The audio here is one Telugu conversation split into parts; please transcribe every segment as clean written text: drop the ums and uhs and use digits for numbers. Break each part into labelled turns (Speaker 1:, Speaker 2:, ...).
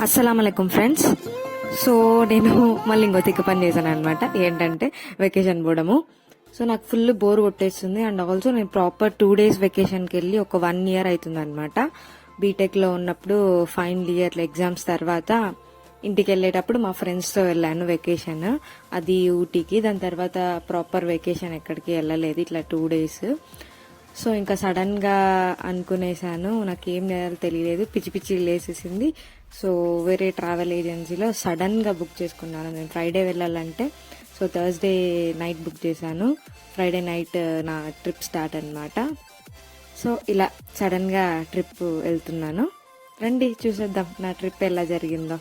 Speaker 1: అస్సలాముఅలైకుం ఫ్రెండ్స్. సో నేను మళ్ళీ ఇంకో తిక్క పని చేశాను అనమాట. ఏంటంటే వెకేషన్ పోవడము. సో నాకు ఫుల్ బోర్ కొట్టేస్తుంది. అండ్ ఆల్సో నేను ప్రాపర్ 2 days వెకేషన్కి వెళ్ళి ఒక 1 year అవుతుంది అనమాట. బీటెక్లో ఉన్నప్పుడు ఫైనల్ ఇయర్ ఎగ్జామ్స్ తర్వాత ఇంటికి వెళ్ళేటప్పుడు మా ఫ్రెండ్స్తో వెళ్ళాను వెకేషన్. అది ఊటీకి. దాని తర్వాత ప్రాపర్ వెకేషన్ ఎక్కడికి వెళ్ళలేదు, ఇట్లా 2 days. సో ఇంకా సడన్ గా అనుకునేసాను, నాకేం చేయాలో తెలియలేదు, పిచ్చి పిచ్చి లేసేసింది. సో వేరే ట్రావెల్ ఏజెన్సీలో సడన్ గా బుక్ చేసుకున్నాను. నేను ఫ్రైడే వెళ్ళాలంటే సో థర్స్డే నైట్ బుక్ చేశాను. ఫ్రైడే నైట్ నా ట్రిప్ స్టార్ట్ అనమాట. సో ఇలా సడన్ గా ట్రిప్ వెళ్తున్నాను. రండి చూసేద్దాం నా ట్రిప్ ఎలా జరిగిందో.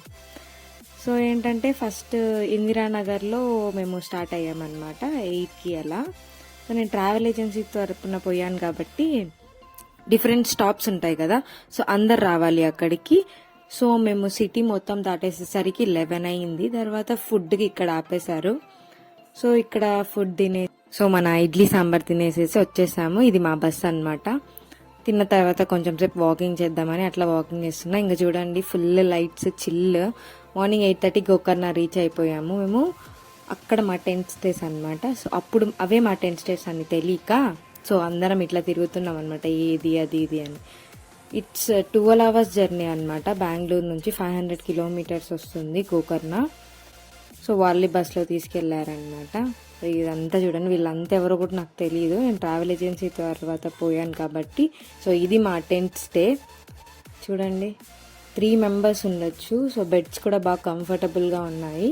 Speaker 1: సో ఏంటంటే ఫస్ట్ ఇందిరానగర్లో మేము స్టార్ట్ అయ్యామన్నమాట 8కి అలా. సో నేను ట్రావెల్ ఏజెన్సీ తరపున పోయాను కాబట్టి డిఫరెంట్ స్టాప్స్ ఉంటాయి కదా, సో అందరు రావాలి అక్కడికి. సో మేము సిటీ మొత్తం దాటేసేసరికి 11 అయింది. తర్వాత ఫుడ్కి ఇక్కడ ఆపేశారు. సో ఇక్కడ ఫుడ్ సో మన ఇడ్లీ సాంబార్ తినేసేసి వచ్చేసాము. ఇది మా బస్ అన్నమాట. తిన్న తర్వాత కొంచెం సేపు వాకింగ్ చేద్దామని అట్లా వాకింగ్ చేస్తున్నా. ఇంకా చూడండి full lights, chill. Morning 8:30 Gokarna reach అయిపోయాము మేము. అక్కడ మా టెంట్ స్టేస్ అనమాట. సో అప్పుడు అవే మా టెంట్ స్టేస్ అని తెలియక సో అందరం ఇట్లా తిరుగుతున్నాం అనమాట, ఏది అది ఇది అని. ఇట్స్ 12 hours జర్నీ అనమాట. బెంగళూరు నుంచి 500 kilometers వస్తుంది గోకర్ణ. సో వాళ్ళే బస్లో తీసుకెళ్లారనమాట. ఇదంతా చూడండి, వీళ్ళంతా ఎవరో కూడా నాకు తెలియదు. నేను ట్రావెల్ ఏజెన్సీ తర్వాత పోయాను కాబట్టి. సో ఇది మా టెంట్ స్టే. చూడండి 3 members ఉండొచ్చు. సో బెడ్స్ కూడా బాగా కంఫర్టబుల్గా ఉన్నాయి.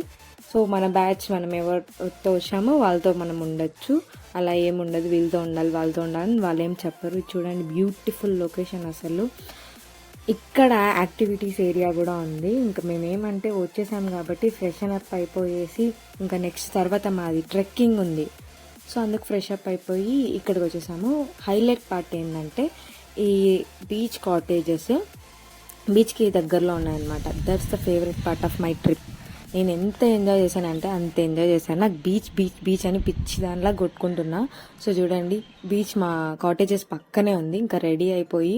Speaker 1: సో మన బ్యాచ్ మనం ఎవరితో వచ్చామో వాళ్ళతో మనం ఉండొచ్చు. అలా ఏముండదు, వీళ్ళతో ఉండాలి వాళ్ళతో ఉండాలని వాళ్ళు ఏం చెప్పరు. చూడండి బ్యూటిఫుల్ లొకేషన్ అసలు. ఇక్కడ యాక్టివిటీస్ ఏరియా కూడా ఉంది. ఇంకా మేమేమంటే వచ్చేసాం కాబట్టి ఫ్రెషన్ అప్ అయిపోయేసి ఇంకా నెక్స్ట్ తర్వాత మాది ట్రెక్కింగ్ ఉంది. సో అందుకు ఫ్రెష్ అప్ అయిపోయి ఇక్కడికి వచ్చేసాము. హైలైట్ పార్ట్ ఏంటంటే ఈ బీచ్ కాటేజెస్ బీచ్కి దగ్గరలో ఉన్నాయన్నమాట. That's the favourite part of my trip. నేను ఎంత ఎంజాయ్ చేశానంటే అంత ఎంజాయ్ చేశాను. నాకు బీచ్ బీచ్ బీచ్ అని పిచ్చి దానిలా కొట్టుకుంటున్నా. సో చూడండి బీచ్ మా కాటేజెస్ పక్కనే ఉంది. ఇంకా రెడీ అయిపోయి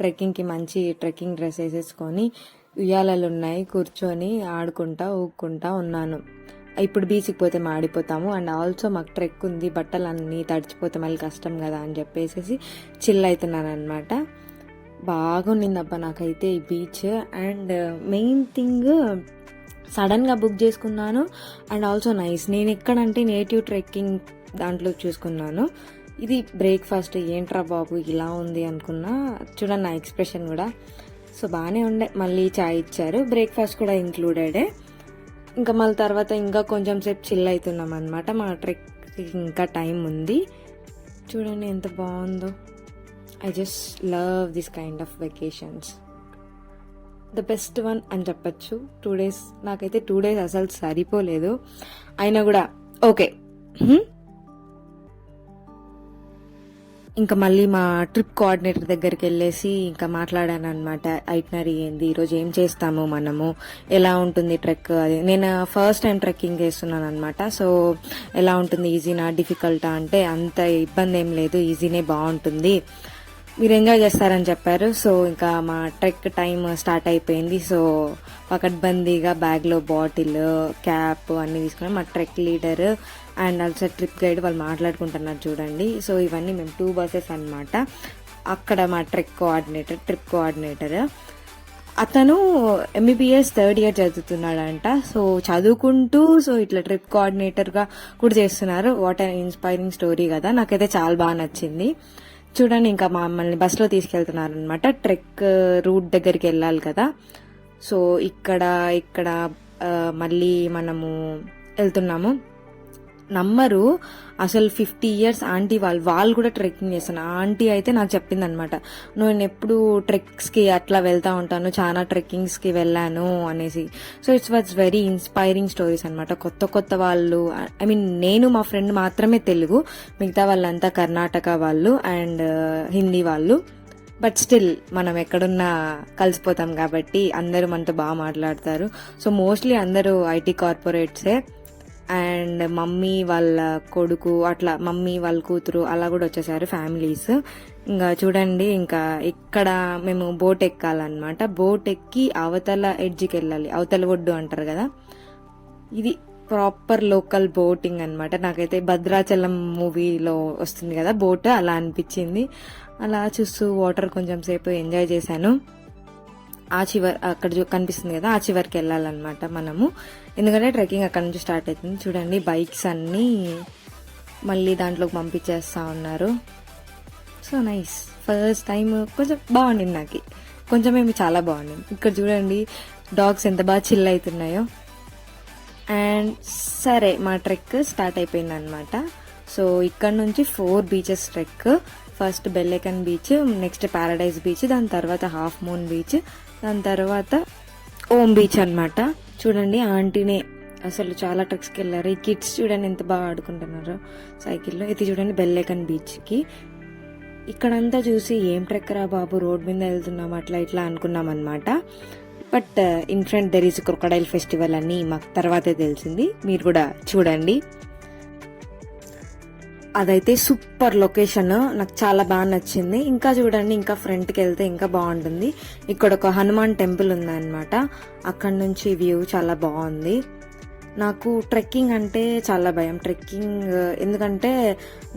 Speaker 1: ట్రెక్కింగ్కి మంచి ట్రెక్కింగ్ డ్రెస్ వేసేసుకొని ఉయ్యాలలు ఉన్నాయి, కూర్చొని ఆడుకుంటా ఊక్కుంటా ఉన్నాను. ఇప్పుడు బీచ్కి పోతే మాడిపోతాము. అండ్ ఆల్సో మాకు ట్రెక్ ఉంది, బట్టలు అన్నీ తడిచిపోతే మళ్ళీ కష్టం కదా అని చెప్పేసి చిల్ అవుతున్నాను అనమాట. బాగుండింది అబ్బా నాకైతే ఈ బీచ్. అండ్ మెయిన్ థింగ్ సడన్గా బుక్ చేసుకున్నాను. And also nice. నేను ఎక్కడంటే నేటివ్ ట్రెక్కింగ్ దాంట్లో చూసుకున్నాను. ఇది బ్రేక్ఫాస్ట్. ఏంట్రా బాబు ఇలా ఉంది అనుకున్నా. చూడండి నా ఎక్స్ప్రెషన్ కూడా. సో బాగానే ఉండే. మళ్ళీ చాయ్ ఇచ్చారు, బ్రేక్ఫాస్ట్ కూడా ఇంక్లూడెడే. ఇంకా మళ్ళీ తర్వాత ఇంకా కొంచెం సేపు చిల్ అవుతున్నాం అనమాట. మా ట్రెక్ ఇంకా టైం ఉంది. చూడండి ఎంత బాగుందో. I just love this kind of vacations. The best one అని చెప్పచ్చు. 2 days నాకైతే 2 days అసలు సరిపోలేదు. అయినా కూడా ఓకే. ఇంకా మళ్ళీ మా ట్రిప్ కోఆర్డినేటర్ దగ్గరికి వెళ్ళేసి ఇంకా మాట్లాడాను అనమాట. ఐట్నరీ ఏంది, ఈరోజు ఏం చేస్తాము మనము, ఎలా ఉంటుంది ట్రెక్ అది. నేను ఫస్ట్ టైం ట్రెక్కింగ్ చేస్తున్నాను అనమాట. సో ఎలా ఉంటుంది, ఈజీనా డిఫికల్టా అంటే అంత ఇబ్బంది ఏం లేదు, ఈజీనే, బాగుంటుంది, మీరు ఎంజాయ్ చేస్తారని చెప్పారు. సో ఇంకా మా ట్రెక్ టైం స్టార్ట్ అయిపోయింది. సో పకడ్బందీగా బ్యాగ్లో బాటిల్, క్యాప్ అన్నీ తీసుకున్నాం. మా trek leader and also trip guide వాళ్ళు మాట్లాడుకుంటున్నారు చూడండి. సో ఇవన్నీ మేము 2 buses అనమాట. అక్కడ మా ట్రిప్ కోఆర్డినేటర్ అతను MBBS 3rd year చదువుతున్నాడంట. సో చదువుకుంటూ సో ఇట్లా ట్రిప్ కోఆర్డినేటర్గా కూడా చేస్తున్నారు. వాట్ అన్ ఇన్స్పైరింగ్ స్టోరీ కదా. నాకైతే చాలా బాగా నచ్చింది. చూడండి ఇంకా మమ్మల్ని బస్లో తీసుకెళ్తున్నారు అనమాట. ట్రెక్ రూట్ దగ్గరికి వెళ్ళాలి కదా. సో ఇక్కడ మళ్ళీ మనము వెళ్తున్నాము. నమ్మరు అసలు 50 years ఆంటీ వాళ్ళు కూడా ట్రెక్కింగ్ చేస్తాను. ఆంటీ అయితే నాకు చెప్పింది అనమాట, నేను ఎప్పుడు ట్రెక్స్కి అట్లా వెళ్తా ఉంటాను, చాలా ట్రెక్కింగ్స్కి వెళ్ళాను అనేసి. So it's was very inspiring stories అనమాట. కొత్త వాళ్ళు, ఐ మీన్ నేను మా ఫ్రెండ్ మాత్రమే తెలుగు, మిగతా వాళ్ళంతా కర్ణాటక వాళ్ళు అండ్ హిందీ వాళ్ళు. బట్ స్టిల్ మనం ఎక్కడున్నా కలిసిపోతాం కాబట్టి అందరూ మనతో బాగా మాట్లాడతారు. సో మోస్ట్లీ అందరూ IT కార్పొరేట్సే. అండ్ మమ్మీ వాళ్ళ కొడుకు, అట్లా మమ్మీ వాళ్ళ కూతురు అలా కూడా వచ్చేసారు ఫ్యామిలీస్. ఇంకా చూడండి, ఇంకా ఇక్కడ మేము బోట్ ఎక్కాలన్నమాట. బోట్ ఎక్కి అవతల ఎడ్జ్కి వెళ్ళాలి, అవతల ఒడ్డు అంటారు కదా. ఇది ప్రాపర్ లోకల్ బోటింగ్ అన్నమాట. నాకైతే భద్రాచలం మూవీలో వస్తుంది కదా బోట్, అలా అనిపించింది. అలా చూస్తూ వాటర్ కొంచెం సేపు ఎంజాయ్ చేశాను. ఆ చివరి అక్కడ కనిపిస్తుంది కదా, ఆ చివరికి వెళ్ళాలన్నమాట మనము, ఎందుకంటే ట్రెక్కింగ్ అక్కడ నుంచి స్టార్ట్ అవుతుంది. చూడండి బైక్స్ అన్నీ మళ్ళీ దాంట్లోకి పంపించేస్తా ఉన్నారు. సో నైస్, ఫస్ట్ టైం కొంచెం బాగుండింది నాకు, కొంచెం ఏమి చాలా బాగుండింది. ఇక్కడ చూడండి డాగ్స్ ఎంత బాగా చిల్ అవుతున్నాయో. అండ్ సరే, మా ట్రెక్ స్టార్ట్ అయిపోయింది అనమాట. సో ఇక్కడ నుంచి 4 beaches trek. First Belekan beach, next paradise beach, దాని తర్వాత హాఫ్ మూన్ బీచ్, దాని తర్వాత ఓం బీచ్ అనమాట. చూడండి ఆంటీనే అసలు చాలా ట్రెక్స్కి వెళ్ళారు. ఈ కిడ్స్ చూడండి ఎంత బాగా ఆడుకుంటున్నారు సైకిల్లో. ఇది చూడండి బెల్లెకన్ బీచ్కి. ఇక్కడంతా చూసి ఏం ట్రెక్ రా బాబు, రోడ్ మీద వెళ్తున్నాం అట్లా ఇట్లా అనుకున్నాం అనమాట. But in front there is crocodile festival అని మాకు తర్వాతే తెలిసింది. మీరు కూడా చూడండి. అదైతే సూపర్ లొకేషన్, నాకు చాలా బాగా నచ్చింది. ఇంకా చూడండి, ఇంకా ఫ్రంట్కి వెళ్తే ఇంకా బాగుంటుంది. ఇక్కడ ఒక హనుమాన్ టెంపుల్ ఉందన్నమాట, అక్కడ నుంచి వ్యూ చాలా బాగుంది. నాకు ట్రెక్కింగ్ అంటే చాలా భయం. ట్రెక్కింగ్ ఎందుకంటే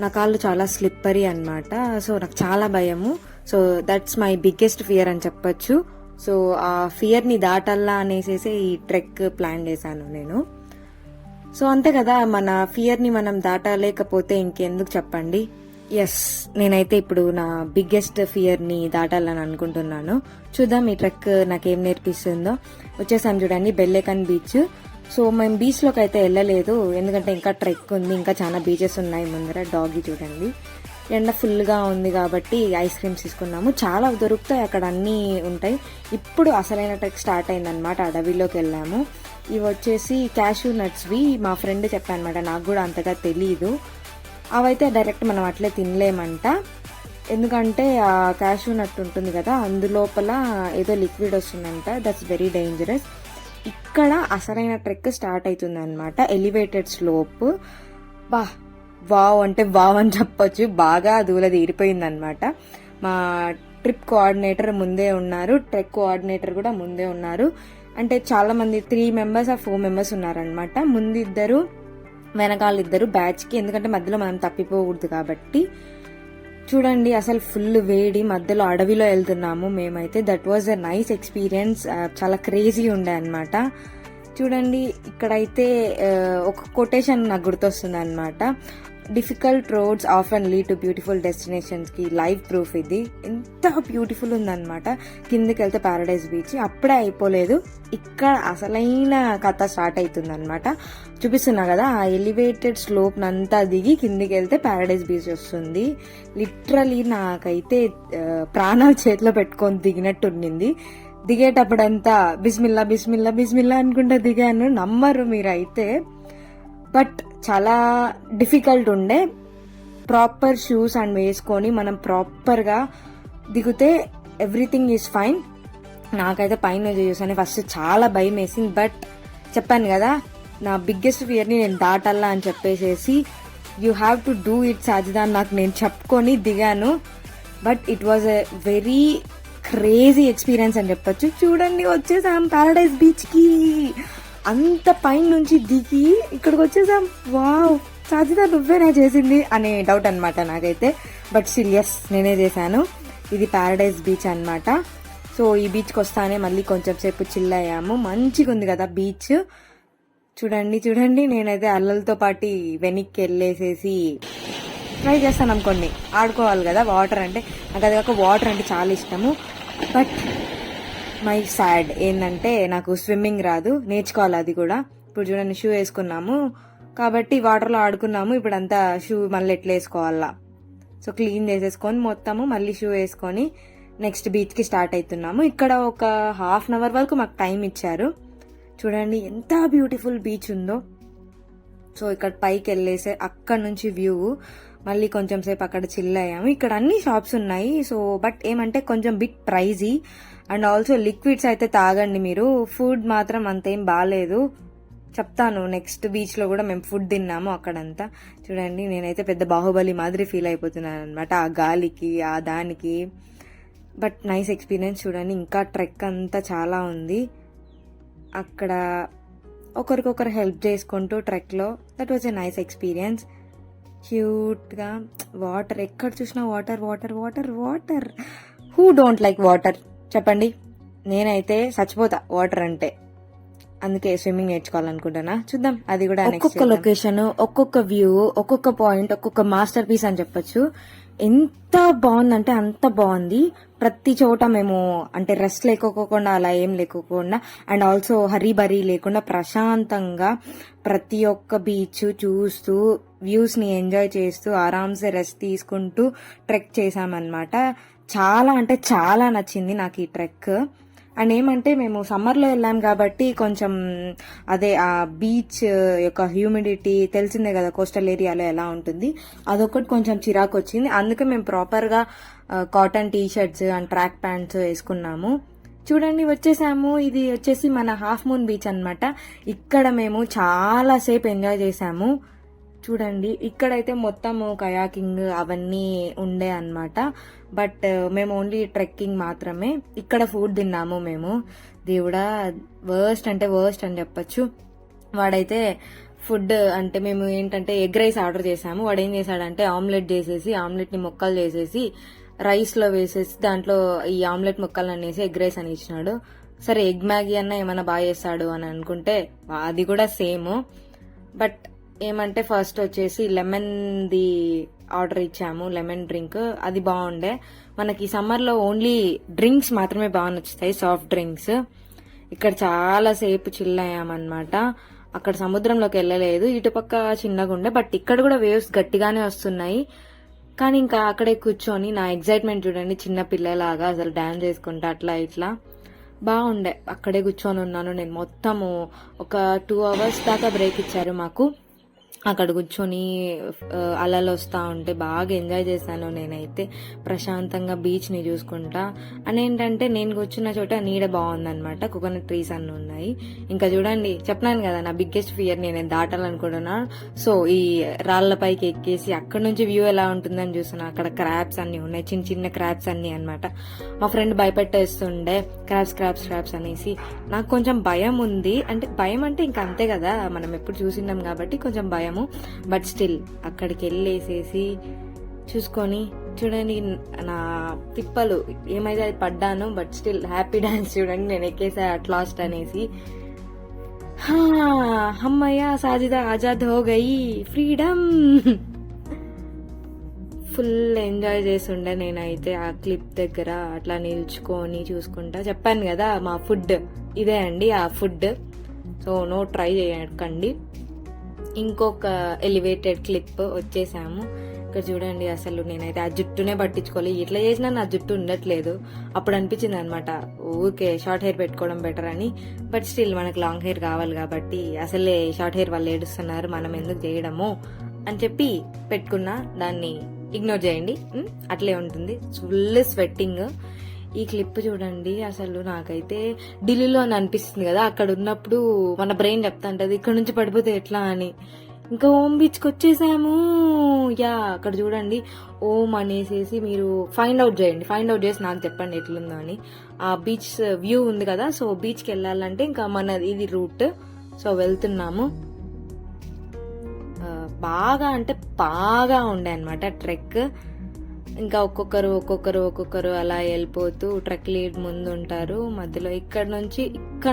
Speaker 1: నా కాళ్ళు చాలా స్లిప్పరీ అన్నమాట. సో నాకు చాలా భయము. So that's my biggest fear అని చెప్పొచ్చు. సో ఆ ఫియర్ని దాటల్లా అనేసి ఈ ట్రెక్ ప్లాన్ చేశాను నేను. సో అంతే కదా, మన ఫియర్ని మనం దాటలేకపోతే ఇంకెందుకు చెప్పండి. ఎస్, నేనైతే ఇప్పుడు నా బిగ్గెస్ట్ ఫియర్ని దాటాలని అనుకుంటున్నాను. చూద్దాం ఈ ట్రెక్ నాకేం నేర్పిస్తుందో. వచ్చేసాం చూడండి బెల్లెకన్ బీచ్. సో మేము బీచ్లోకి అయితే వెళ్ళలేదు, ఎందుకంటే ఇంకా ట్రెక్ ఉంది, ఇంకా చాలా బీచెస్ ఉన్నాయి ముందర. డాగి చూడండి, ఎండ ఫుల్గా ఉంది కాబట్టి ఐస్ క్రీమ్స్ తీసుకున్నాము. చాలా దొరుకుతాయి అక్కడ, అన్నీ ఉంటాయి. ఇప్పుడు అసలైన ట్రెక్ స్టార్ట్ అయిందనమాట. అడవిలోకి వెళ్ళాము. ఇవి వచ్చేసి క్యాష్యూ నట్స్వి. మా ఫ్రెండ్ చెప్పానమాట, నాకు కూడా అంతగా తెలీదు. అవైతే డైరెక్ట్ మనం అట్లే తినలేమంట, ఎందుకంటే ఆ క్యాష్యూ నట్ ఉంటుంది కదా, అందులోపల ఏదో లిక్విడ్ వస్తుందంట. That's very dangerous. ఇక్కడ అసలైన ట్రెక్ స్టార్ట్ అవుతుంది అనమాట. Elevated slope. వావ్ అంటే వావ్ అని చెప్పొచ్చు. బాగా దూల తీరిపోయింది అనమాట. మా ట్రిప్ కోఆర్డినేటర్ ముందే ఉన్నారు, ట్రెక్ కోఆర్డినేటర్ కూడా ముందే ఉన్నారు. అంటే చాలా మంది 3 మెంబర్స్ 4 మెంబర్స్ ఉన్నారనమాట. ముందు 2, వెనకాల 2 బ్యాచ్కి, ఎందుకంటే మధ్యలో మనం తప్పిపోకూడదు కాబట్టి. చూడండి అసలు ఫుల్ వేడి, మధ్యలో అడవిలో వెళ్తున్నాము మేమైతే. That was a nice experience. చాలా క్రేజీ ఉండే అనమాట. చూడండి ఇక్కడైతే ఒక కొటేషన్ నాకు గుర్తొస్తుంది అనమాట. Difficult roads often lead to beautiful destinations కి లైవ్ ప్రూఫ్ ఇది. ఎంత బ్యూటిఫుల్ ఉందన్నమాట. కిందకి వెళ్తే ప్యారడైజ్ బీచ్. అప్పుడే అయిపోలేదు, ఇక్కడ అసలైన కథ స్టార్ట్ అవుతుంది అనమాట. చూపిస్తున్నా కదా, ఆ ఎలివేటెడ్ స్లోప్ నంతా దిగి కిందికి వెళ్తే ప్యారడైజ్ బీచ్ వస్తుంది. లిటరలీ నాకైతే ప్రాణాలు చేతిలో పెట్టుకొని దిగినట్టు ఉండింది. దిగేటప్పుడంతా బిస్మిల్లా బిస్మిల్లా బిస్మిల్లా అనుకుంటా దిగాను, నమ్మరు మీరైతే. బట్ చాలా డిఫికల్ట్ ఉండే. ప్రాపర్ షూస్ అండ్ వేసుకొని మనం ప్రాపర్గా దిగితే ఎవ్రీథింగ్ ఈజ్ ఫైన్. నాకైతే పైన చూసాను ఫస్ట్ చాలా భయం వేసింది. బట్ చెప్పాను కదా, నా బిగ్గెస్ట్ ఫియర్ని నేను దాటాలా అని చెప్పేసేసి you have to do it Sajida నాకు నేను చెప్పుకొని దిగాను. But it was a very crazy experience అని చెప్పొచ్చు. చూడండి వచ్చేసాం ప్యారడైజ్ బీచ్కి. అంత పైన నుంచి దిగి ఇక్కడికి వచ్చేసాం. వావ్, సాజిదా నువ్వేనా చేసింది అనే డౌట్ అనమాట నాకైతే. బట్ స్టిల్ ఎస్, నేనే చేశాను. ఇది ప్యారడైజ్ బీచ్ అనమాట. సో ఈ బీచ్కి వస్తానే మళ్ళీ కొంచెం సేపు చిల్ అయ్యాము. మంచిగా ఉంది కదా బీచ్. చూడండి చూడండి, నేనైతే అల్లలతో పాటు వెనక్కి వెళ్ళేసేసి ట్రై చేస్తాను అనుకోండి, ఆడుకోవాలి కదా వాటర్ అంటే. నాకు అది కాక వాటర్ అంటే చాలా ఇష్టము. బట్ మై సాడ్ ఏంటంటే నాకు స్విమ్మింగ్ రాదు, నేర్చుకోవాలి అది కూడా. ఇప్పుడు చూడండి షూ వేసుకున్నాము కాబట్టి వాటర్లో ఆడుకున్నాము. ఇప్పుడు అంతా షూ మళ్ళీ ఎట్లా వేసుకోవాలా, సో క్లీన్ చేసేసుకొని మొత్తము మళ్ళీ షూ వేసుకొని నెక్స్ట్ బీచ్కి స్టార్ట్ అవుతున్నాము. ఇక్కడ ఒక ½ అన్ అవర్ వరకు మాకు టైం ఇచ్చారు. చూడండి ఎంత బ్యూటిఫుల్ బీచ్ ఉందో. సో ఇక్కడ పైకి వెళ్ళేసే అక్కడ నుంచి వ్యూ. మళ్ళీ కొంచెం సేపు అక్కడ చిల్ అయ్యాము. ఇక్కడ అన్ని షాప్స్ ఉన్నాయి. సో బట్ ఏమంటే కొంచెం బిట్ ప్రైజీ. అండ్ ఆల్సో లిక్విడ్స్ అయితే తాగండి మీరు, ఫుడ్ మాత్రం అంతేం బాగాలేదు. చెప్తాను. నెక్స్ట్ బీచ్ లో కూడా మేము ఫుడ్ తిన్నాము అక్కడంతా. చూడండి నేనైతే పెద్ద బాహుబలి మాదిరి ఫీల్ అయిపోతున్నాను అనమాట, ఆ గాలికి ఆ దానికి. But nice experience. చూడండి ఇంకా ట్రెక్ అంతా చాలా ఉంది అక్కడ, ఒకరికొకరు హెల్ప్ చేసుకుంటూ ట్రెక్లో. That was a nice experience. క్యూట్గా వాటర్, ఎక్కడ చూసినా water water water water. Who don't like water చెప్పండి? నేనైతే చచ్చిపోతా వాటర్ అంటే. అందుకే స్విమ్మింగ్ నేర్చుకోవాలనుకుంటున్నా. చూద్దాం అది కూడా. ఒక్కొక్క లొకేషన్, ఒక్కొక్క వ్యూ, ఒక్కొక్క పాయింట్, ఒక్కొక్క మాస్టర్ పీస్ అని చెప్పొచ్చు. ఎంత బాగుందంటే అంత బాగుంది. ప్రతి చోట మేము అంటే రెస్ట్ లేకోకుండా అలా ఏం లేకోకుండా, అండ్ ఆల్సో హరీ బరీ లేకుండా ప్రశాంతంగా ప్రతి ఒక్క బీచ్ చూస్తూ వ్యూస్ ని ఎంజాయ్ చేస్తూ ఆరామ్సే రెస్ట్ తీసుకుంటూ ట్రెక్ చేసామన్నమాట. చాలా అంటే చాలా నచ్చింది నాకు ఈ ట్రెక్. అండ్ ఏమంటే మేము సమ్మర్లో వెళ్ళాం కాబట్టి కొంచెం అదే ఆ బీచ్ యొక్క హ్యూమిడిటీ తెలిసిందే కదా కోస్టల్ ఏరియాలో ఎలా ఉంటుంది, అదొకటి కొంచెం చిరాకు వచ్చింది. అందుకే మేము ప్రాపర్గా cotton T shirts and track pants వేసుకున్నాము. చూడండి వచ్చేసాము. ఇది వచ్చేసి మన హాఫ్ మూన్ బీచ్ అన్నమాట. ఇక్కడ మేము చాలా సేపు ఎంజాయ్ చేసాము. చూడండి ఇక్కడైతే మొత్తము కయాకింగ్ అవన్నీ ఉండే అన్నమాట. బట్ మేము ఓన్లీ ట్రెక్కింగ్ మాత్రమే. ఇక్కడ ఫుడ్ తిన్నాము మేము. దేవుడా, వర్స్ట్ అంటే వర్స్ట్ అని చెప్పొచ్చు. వాడైతే ఫుడ్ అంటే మేము ఏంటంటే ఎగ్ రైస్ ఆర్డర్ చేసాము. వాడు ఏం చేశాడంటే ఆమ్లెట్ చేసేసి, ఆమ్లెట్ ని ముక్కలు చేసేసి రైస్ లో వేసేసి దాంట్లో ఈ ఆమ్లెట్ ముక్కలు అనేసి ఎగ్ రైస్ అని ఇచ్చినాడు. సరే ఎగ్ మ్యాగీ అన్న ఏమైనా బాగా చేస్తాడు అని అనుకుంటే అది కూడా సేమ్. బట్ ఏమంటే ఫస్ట్ వచ్చేసి లెమన్ ది ఆర్డర్ ఇచ్చాము, లెమన్ డ్రింక్. అది బాగుండే. మనకి సమ్మర్ లో ఓన్లీ డ్రింక్స్ మాత్రమే బాగా నచ్చుతాయి, సాఫ్ట్ డ్రింక్స్. ఇక్కడ చాలా సేపు చిల్ అయ్యామన్నమాట. అక్కడ సముద్రంలోకి వెళ్ళలేదు, ఇటుపక్క చిన్నగా ఉండే. బట్ ఇక్కడ కూడా వేవ్స్ గట్టిగానే వస్తున్నాయి. కానీ ఇంకా అక్కడే కూర్చొని నా ఎగ్జైట్మెంట్ చూడండి, చిన్న పిల్లలాగా అసలు డాన్స్ చేసుకుంటా అట్లా ఇట్లా బాగుండే. అక్కడే కూర్చొని ఉన్నాను నేను మొత్తము. ఒక 2 hours దాకా బ్రేక్ ఇచ్చారు మాకు. అక్కడ కూర్చొని అలలు వస్తూ ఉంటే బాగా ఎంజాయ్ చేశాను నేనైతే, ప్రశాంతంగా బీచ్ని చూసుకుంటా. అని ఏంటంటే నేను కూర్చున్న చోట నీడ బాగుందనమాట, కోకోనట్ ట్రీస్ అన్నీ ఉన్నాయి. ఇంకా చూడండి చెప్పినాను కదా నా బిగ్గెస్ట్ ఫియర్ నేను దాటాలనుకుంటున్నాను. సో ఈ రాళ్లపైకి ఎక్కేసి అక్కడ నుంచి వ్యూ ఎలా ఉంటుందని చూస్తున్నా. అక్కడ క్రాబ్స్ అన్ని ఉన్నాయి, చిన్న చిన్న క్రాబ్స్ అన్ని అనమాట. మా ఫ్రెండ్ భయపెట్టేస్తుండే క్రాబ్స్ క్రాబ్స్ క్రాబ్స్ అనేసి. నాకు కొంచెం భయం ఉంది. అంటే భయం అంటే ఇంకా అంతే కదా, మనం ఎప్పుడు చూసినాం కాబట్టి కొంచెం భయం. బట్ స్టిల్ అక్కడికి వెళ్ళేసేసి చూసుకొని చూడండి నా తిప్పలు ఏమైతే అది పడ్డాను. బట్ స్టిల్ హ్యాపీ డాన్స్ చూడండి నేను ఎక్కేసా అట్ లాస్ట్ అనేసి. అమ్మయ్య సాజిదా ఆజాద్ హో గయి, ఫ్రీడమ్. ఫుల్ ఎంజాయ్ చేస్తుండే నేనైతే ఆ క్లిప్ దగ్గర అట్లా నిల్చుకొని చూసుకుంటా. చెప్పాను కదా మా ఫుడ్ ఇదే అండి ఆ ఫుడ్. సో నో ట్రై చేయకండి. ఇంకొక ఎలివేటెడ్ క్లిప్ వచ్చేసాము. ఇక్కడ చూడండి అసలు నేనైతే ఆ జుట్టునే పట్టించుకోవాలి, ఇట్లా చేసినా నా జుట్టు ఉండట్లేదు. అప్పుడు అనిపించింది అనమాట ఊరికే షార్ట్ హెయిర్ పెట్టుకోవడం బెటర్ అని. బట్ స్టిల్ మనకు లాంగ్ హెయిర్ కావాలి కాబట్టి అసలే షార్ట్ హెయిర్ వాళ్ళు ఏడుస్తున్నారు, మనం ఎందుకు చేయడము అని చెప్పి పెట్టుకున్నా. దాన్ని ఇగ్నోర్ చేయండి, అట్లే ఉంటుంది. Full sweating. ఈ క్లిప్ చూడండి అసలు నాకైతే ఢిల్లీలో అని అనిపిస్తుంది కదా, అక్కడ ఉన్నప్పుడు మన బ్రెయిన్ చెప్తాంటది ఇక్కడ నుంచి పడిపోతే ఎట్లా అని. ఇంకా ఓం బీచ్కి వచ్చేసాము. యా అక్కడ చూడండి ఓం అనేసేసి మీరు ఫైండ్ అవుట్ చేయండి, ఫైండ్ అవుట్ చేసి నాకు చెప్పండి ఎట్లుందో అని. ఆ బీచ్ వ్యూ ఉంది కదా, సో బీచ్కి వెళ్ళాలంటే ఇంకా మన ఇది రూట్. సో వెళ్తున్నాము. బాగా అంటే బాగా ఉండే అనమాట ట్రెక్. ఇంకా ఒక్కొక్కరు అలా వెళ్ళిపోతూ ట్రెక్ లీడ్ ముందు ఉంటారు, మధ్యలో ఇక్కడ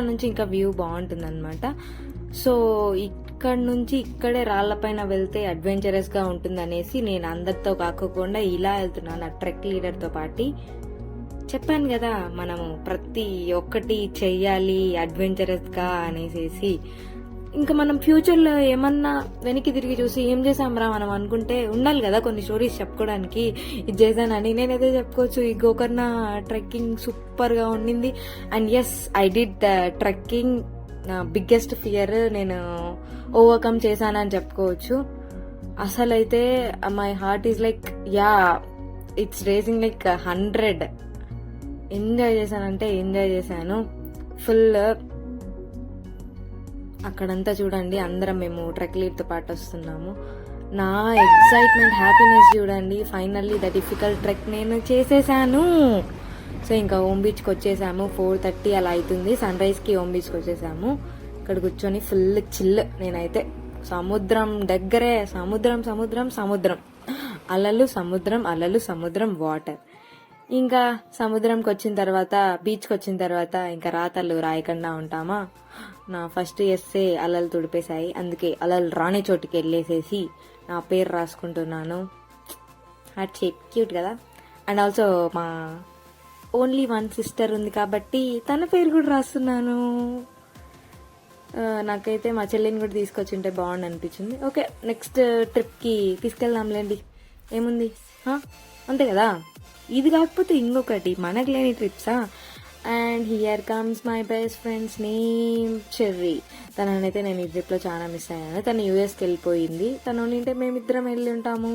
Speaker 1: నుంచి ఇంకా వ్యూ బాగుంటుంది అనమాట. సో ఇక్కడ నుంచి ఇక్కడే రాళ్లపైన వెళ్తే అడ్వెంచరస్ గా ఉంటుంది అనేసి నేను అందరితో కాకుండా ఇలా వెళ్తున్నాను ట్రెక్ లీడర్ తో పాటి. చెప్పాను కదా మనము ప్రతి ఒక్కటి చెయ్యాలి అడ్వెంచరస్ గా అనేసి. ఇంకా మనం ఫ్యూచర్ లో ఏమన్నా వెనక్కి తిరిగి చూసి ఏం చేసాంరా మనం అనుకుంటే ఉండాలి కదా కొన్ని స్టోరీస్ చెప్పుకోవడానికి. ఇది చేశానని నేనైతే చెప్పుకోవచ్చు. ఈ గోకర్ణ ట్రెక్కింగ్ సూపర్ గా ఉండింది. And yes I did the trekking. Biggest fear నేను ఓవర్కమ్ చేశానని చెప్పుకోవచ్చు. అసలైతే my heart is like yeah it's racing like 100. Enjoy చేశానంటే ఎంజాయ్ చేశాను ఫుల్. అక్కడంతా చూడండి అందరం మేము ట్రెక్ లీడ్తో పాటు వస్తున్నాము. నా ఎక్సైట్మెంట్ హ్యాపీనెస్ చూడండి. ఫైనల్లీ ద డిఫికల్ట్ ట్రెక్ నేను చేసేసాను. సో ఇంకా ఓమ్ బీచ్కి వచ్చేసాము. 4:30 అలా అవుతుంది. సన్ రైజ్కి ఓమ్ బీచ్కి వచ్చేసాము. ఇక్కడ కూర్చొని ఫుల్ చిల్. నేనైతే సముద్రం దగ్గరే, సముద్రం సముద్రం సముద్రం, అలలు సముద్రం, అలలు సముద్రం, వాటర్. ఇంకా సముద్రంకి వచ్చిన తర్వాత, బీచ్కి వచ్చిన తర్వాత ఇంకా రాతలు రాయకుండా ఉంటామా? నా ఫస్ట్ ఎస్సే అలలు తుడిపేశాయి. అందుకే అలలు రాని చోటుకి వెళ్ళేసేసి నా పేరు రాసుకుంటున్నాను. హార్ట్ షేప్, క్యూట్ కదా. అండ్ ఆల్సో మా ఓన్లీ వన్ సిస్టర్ ఉంది కాబట్టి తన పేరు కూడా రాస్తున్నాను. నాకైతే మా చెల్లిని కూడా తీసుకొచ్చింటే బాగుండు అనిపించింది. ఓకే, నెక్స్ట్ ట్రిప్కి తీసుకెళ్దాంలేండి, ఏముంది, అంతే కదా. ఇది కాకపోతే ఇంకొకటి మనకు లేని ట్రిప్సా. And here comes my best friend's name Cherry. తననైతే నేను ఈ ట్రిప్లో చాలా మిస్ అయ్యాను. తను యూఎస్కి వెళ్ళిపోయింది. తను ఉంటే మేమిద్దరం వెళ్ళి ఉంటాము.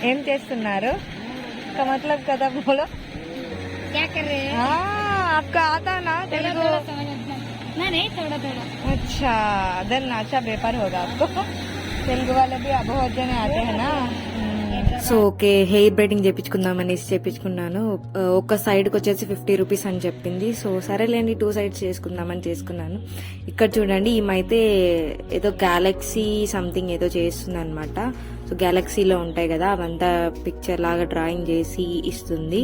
Speaker 1: ఏం చేస్తున్నారు? మతలబ్ కదా బోలో. आपका आता ना तेलुगु? नहीं, थोड़ा थोड़ा. अच्छा, देन अच्छा पेपर होगा आपको. తెలుగు వాళ్ళ भी बहुत जने आते हैं ना. సో ఓకే, హెయిర్ బ్రైడింగ్ చేయించుకుందాం అనేసి చేయించుకున్నాను. ఒక సైడ్కి వచ్చేసి 50 రూపీస్ అని చెప్పింది. సో సరేలేండి 2 సైడ్స్ చేసుకుందామని చేసుకున్నాను. ఇక్కడ చూడండి, ఈమైతే ఏదో గ్యాలక్సీ సంథింగ్ ఏదో చేస్తుంది అనమాట. సో గ్యాలక్సీలో ఉంటాయి కదా, అవంతా పిక్చర్ లాగా డ్రాయింగ్ చేసి ఇస్తుంది.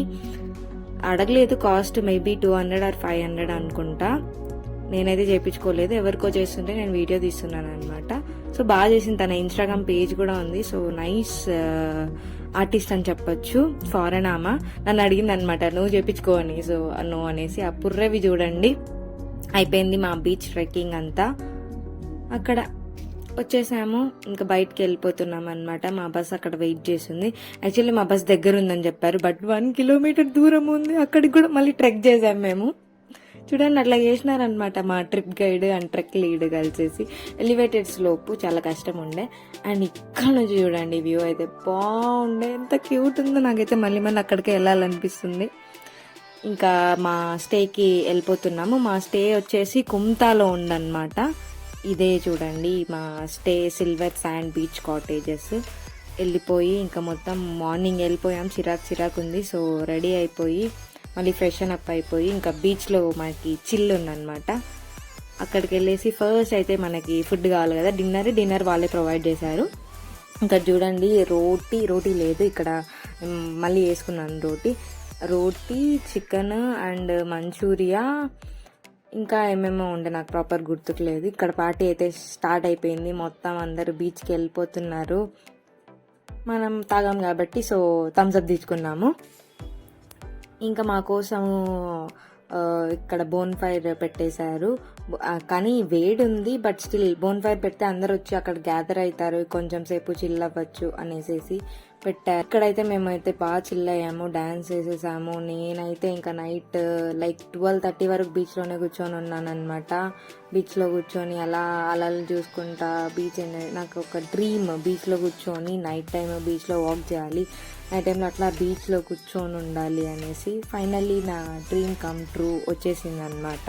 Speaker 1: అడగలేదు కాస్ట్, మేబీ 200 or 500 అనుకుంటా. నేనైతే చేయించుకోలేదు, ఎవరికో చేస్తుంటే నేను వీడియో తీస్తున్నాను అనమాట. సో బాగా చేసింది. తన ఇన్స్టాగ్రామ్ పేజ్ కూడా ఉంది. సో నైస్ ఆర్టిస్ట్ అని చెప్పొచ్చు. ఫారెన్ ఆమె. నన్ను అడిగింది అనమాట, నువ్వు చేయించుకో అని. సో నువ్వు అనేసి ఆ పుర్రవి చూడండి. అయిపోయింది మా బీచ్ ట్రెక్కింగ్ అంతా. అక్కడ వచ్చేసాము, ఇంకా బయటకి వెళ్ళిపోతున్నాం అనమాట. మా బస్ అక్కడ వెయిట్ చేసింది. యాక్చువల్లీ మా బస్ దగ్గర ఉందని చెప్పారు, బట్ 1 కిలోమీటర్ దూరం ఉంది. అక్కడికి కూడా మళ్ళీ ట్రెక్ చేసాం మేము. చూడండి, అట్లా చేసినారనమాట మా trip guide and trek lead కలిసేసి. ఎలివేటెడ్ స్లోప్, చాలా కష్టం ఉండే. అండ్ ఇక్కడ నుంచి చూడండి వ్యూ అయితే బాగుండే, ఎంత క్యూట్ ఉందో. నాకైతే మళ్ళీ అక్కడికే వెళ్ళాలనిపిస్తుంది. ఇంకా మా స్టేకి వెళ్ళిపోతున్నాము. మా స్టే వచ్చేసి కుమ్తాలో ఉందన్నమాట. ఇదే చూడండి మా stay, silver sand beach cottages. వెళ్ళిపోయి ఇంకా మొత్తం మార్నింగ్ వెళ్ళిపోయాం. చిరాకు ఉంది. సో రెడీ అయిపోయి మళ్ళీ ఫ్రెషన్ అప్ అయిపోయి ఇంకా బీచ్లో మనకి చిల్ ఉందన్నమాట. అక్కడికి వెళ్ళేసి ఫస్ట్ అయితే మనకి ఫుడ్ కావాలి కదా, డిన్నర్ వాళ్ళే ప్రొవైడ్ చేశారు. ఇంకా చూడండి, రోటీ లేదు ఇక్కడ, మళ్ళీ వేసుకున్నాను రోటీ, చికెన్ అండ్ మంచూరియా, ఇంకా ఏమేమో ఉండే నాకు ప్రాపర్ గుర్తుకులేదు. ఇక్కడ పార్టీ అయితే స్టార్ట్ అయిపోయింది. మొత్తం అందరు బీచ్కి వెళ్ళిపోతున్నారు. మనం తాగాం కాబట్టి సో థమ్స్ అప్ తీసుకున్నాము. ఇంకా మా కోసము ఇక్కడ బోన్ ఫైర్ పెట్టేశారు. కానీ వేడి ఉంది, బట్ స్టిల్ బోన్ ఫైర్ పెడితే అందరు వచ్చి అక్కడ గ్యాదర్ అవుతారు, కొంచెం సేపు చిల్ అవ్వచ్చు అనేసి పెట్టారు. ఇక్కడైతే మేమైతే బాగా చిల్ అయ్యాము, డాన్స్ వేసేసాము. నేనైతే ఇంకా నైట్ లైక్ 12:30 వరకు బీచ్లోనే కూర్చొని ఉన్నాను అనమాట. బీచ్లో కూర్చొని అలా అలలు చూసుకుంటా బీచ్. నాకు ఒక డ్రీమ్, బీచ్లో కూర్చొని నైట్ టైం బీచ్లో వాక్ చేయాలి, నైట్ టైంలో అట్లా బీచ్లో కూర్చొని ఉండాలి అనేసి. ఫైనల్లీ నా డ్రీమ్ కమ్ ట్రూ వచ్చేసింది అనమాట.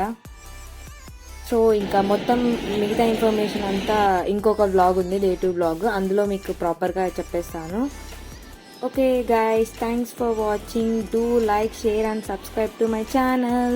Speaker 1: సో ఇంకా మొత్తం మిగతా ఇన్ఫర్మేషన్ అంతా ఇంకొక వ్లాగ్ ఉంది, డే 2 వ్లాగ్, అందులో మీకు ప్రాపర్గా చెప్పేస్తాను. Okay guys, thanks for watching. Do like, share and subscribe to my channel.